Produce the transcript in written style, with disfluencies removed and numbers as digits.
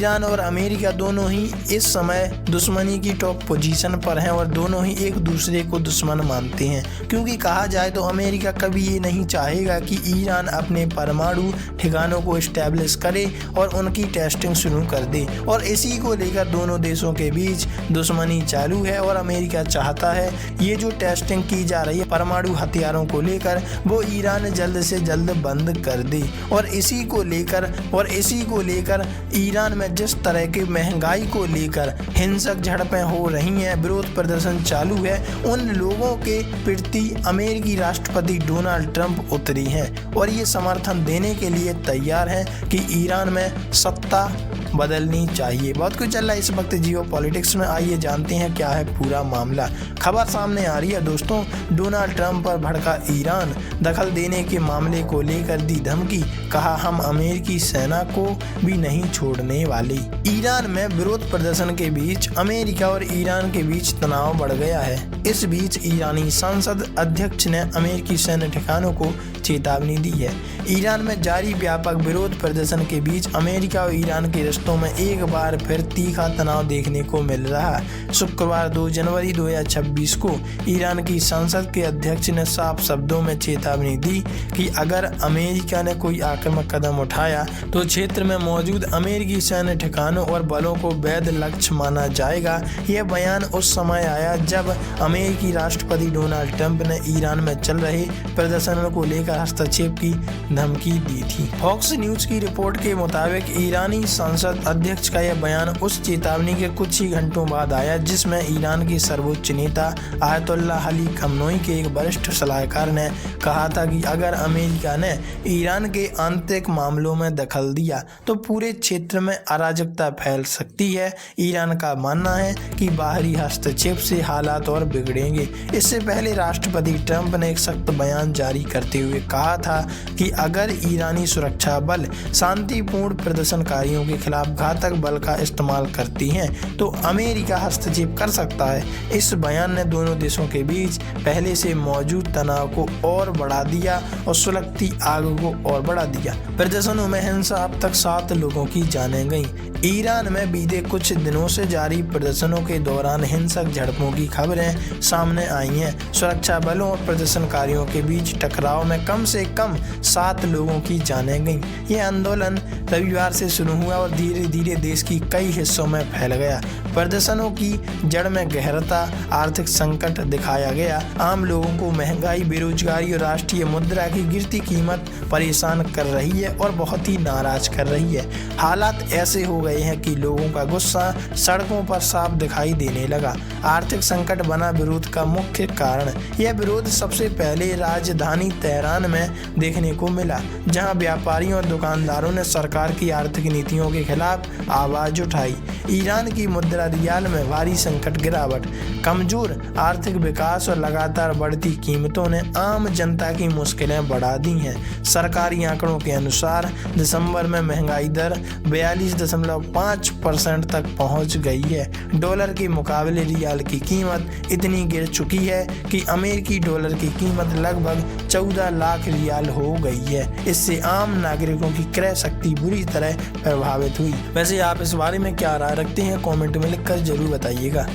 Iran और America दोनों ही इस समय दुश्मनी की टॉप पोजीशन पर हैं और दोनों ही एक दूसरे को दुश्मन मानते हैं, क्योंकि कहा जाए तो अमेरिका कभी ये नहीं चाहेगा कि ईरान अपने परमाणु ठिकानों को इस्टेब्लिश करे और उनकी टेस्टिंग शुरू कर दे, और इसी को लेकर दोनों देशों के बीच दुश्मनी चालू है। और अमेरिका चाहता है ये जो टेस्टिंग की जा रही है परमाणु हथियारों को लेकर वो ईरान जल्द से जल्द बंद कर दे। और इसी को लेकर ईरान में जिस तरह की महंगाई को लेकर हिंसक झड़पें हो रही हैं, विरोध प्रदर्शन चालू है, उन लोगों के प्रति अमेरिकी राष्ट्रपति डोनाल्ड ट्रंप उतरी हैं और ये समर्थन देने के लिए तैयार हैं कि ईरान में सत्ता बदलनी चाहिए। बहुत कुछ चल रहा है इस वक्त जियो पॉलिटिक्स में, आइए जानते हैं क्या है पूरा मामला। खबर सामने आ रही है दोस्तों, डोनाल्ड ट्रंप पर भड़का ईरान, दखल देने के मामले को लेकर दी धमकी, कहा हम अमेरिकी सेना को भी नहीं छोड़ने वाले। ईरान में विरोध प्रदर्शन के बीच अमेरिका और ईरान के बीच तनाव बढ़ गया है। इस बीच ईरानी संसद अध्यक्ष ने अमेरिकी सैन्य ठिकानों को चेतावनी दी है। ईरान में जारी व्यापक विरोध प्रदर्शन के बीच अमेरिका और ईरान के रिश्तों में एक बार फिर तीखा तनाव देखने को मिल रहा है। शुक्रवार 2 जनवरी 2026 को ईरान की संसद के अध्यक्ष ने साफ शब्दों में चेतावनी दी कि अगर अमेरिका ने कोई आक्रामक कदम उठाया तो क्षेत्र में मौजूद अमेरिकी सैन्य ठिकानों और बलों को वैध लक्ष्य माना जाएगा। यह बयान उस समय आया जब अमेरिकी राष्ट्रपति डोनाल्ड ट्रंप ने ईरान में चल रहे प्रदर्शनों को लेकर हस्तक्षेप की धमकी दी थी। फॉक्स न्यूज की रिपोर्ट के मुताबिक ईरानी संसद अध्यक्ष का यह बयान उस चेतावनी के कुछ ही घंटों बाद आया जिसमें ईरान के सर्वोच्च नेता आयतुल्लाह अली खamenei के एक वरिष्ठ सलाहकार ने कहा था कि अगर अमेरिका ने ईरान के आंतरिक मामलों में दखल दिया तो पूरे क्षेत्र में अराजकता फैल सकती है। ईरान का मानना है कि बाहरी हस्तक्षेप से हालात और बिगड़ेंगे। इससे पहले राष्ट्रपति ट्रंप ने एक सख्त बयान जारी करते हुए कहा था कि अगर ईरानी सुरक्षा बल शांतिपूर्ण प्रदर्शनकारियों के खिलाफ घातक बल का इस्तेमाल करती हैं तो अमेरिका हस्तक्षेप कर सकता है। इस बयान ने दोनों देशों के बीच पहले से मौजूद तनाव को और बढ़ा दिया और सुलगती आग को और बढ़ा दिया। प्रदर्शनों में हिंसा, अब तक 7 लोगों की जानें गईं। ईरान में बीते कुछ दिनों से जारी प्रदर्शनों के दौरान हिंसक झड़पों की खबरें सामने आई हैं। सुरक्षा बलों और प्रदर्शनकारियों के बीच टकराव में कम से कम 7 लोगों की जानें गईं। यह आंदोलन रविवार से शुरू हुआ और धीरे धीरे देश की कई हिस्सों में फैल गया। प्रदर्शनों की जड़ में गहरता, आर्थिक संकट दिखाया गया। आम लोगों को महंगाई, बेरोजगारी और राष्ट्रीय मुद्रा की गिरती कीमत परेशान कर रही है और बहुत ही नाराज कर रही है। हालात ऐसे हो गए हैं कि लोगों का गुस्सा सड़कों पर साफ दिखाई देने लगा। आर्थिक संकट बना विरोध का मुख्य कारण। यह विरोध सबसे पहले राजधानी तेहरान में देखने को मिला, जहां व्यापारियों और दुकानदारों ने सरकार की आर्थिक नीतियों के खिलाफ आवाज उठाई। ईरान की मुद्रा रियाल में भारी संकट, गिरावट, कमजोर आर्थिक विकास और लगातार बढ़ती कीमतों ने आम जनता की मुश्किलें बढ़ा दी हैं। सरकारी आंकड़ों के अनुसार दिसंबर में महंगाई दर 42.5% तक पहुंच गई है। डॉलर के मुकाबले रियाल की कीमत इतनी गिर चुकी है कि अमेरिकी डॉलर की कीमत लगभग 14 लाख रियाल हो गई है। इससे आम नागरिकों की क्रय शक्ति बुरी तरह प्रभावित हुई। वैसे आप इस बारे में क्या राय रखते हैं, कमेंट में लिखकर जरूर बताइएगा।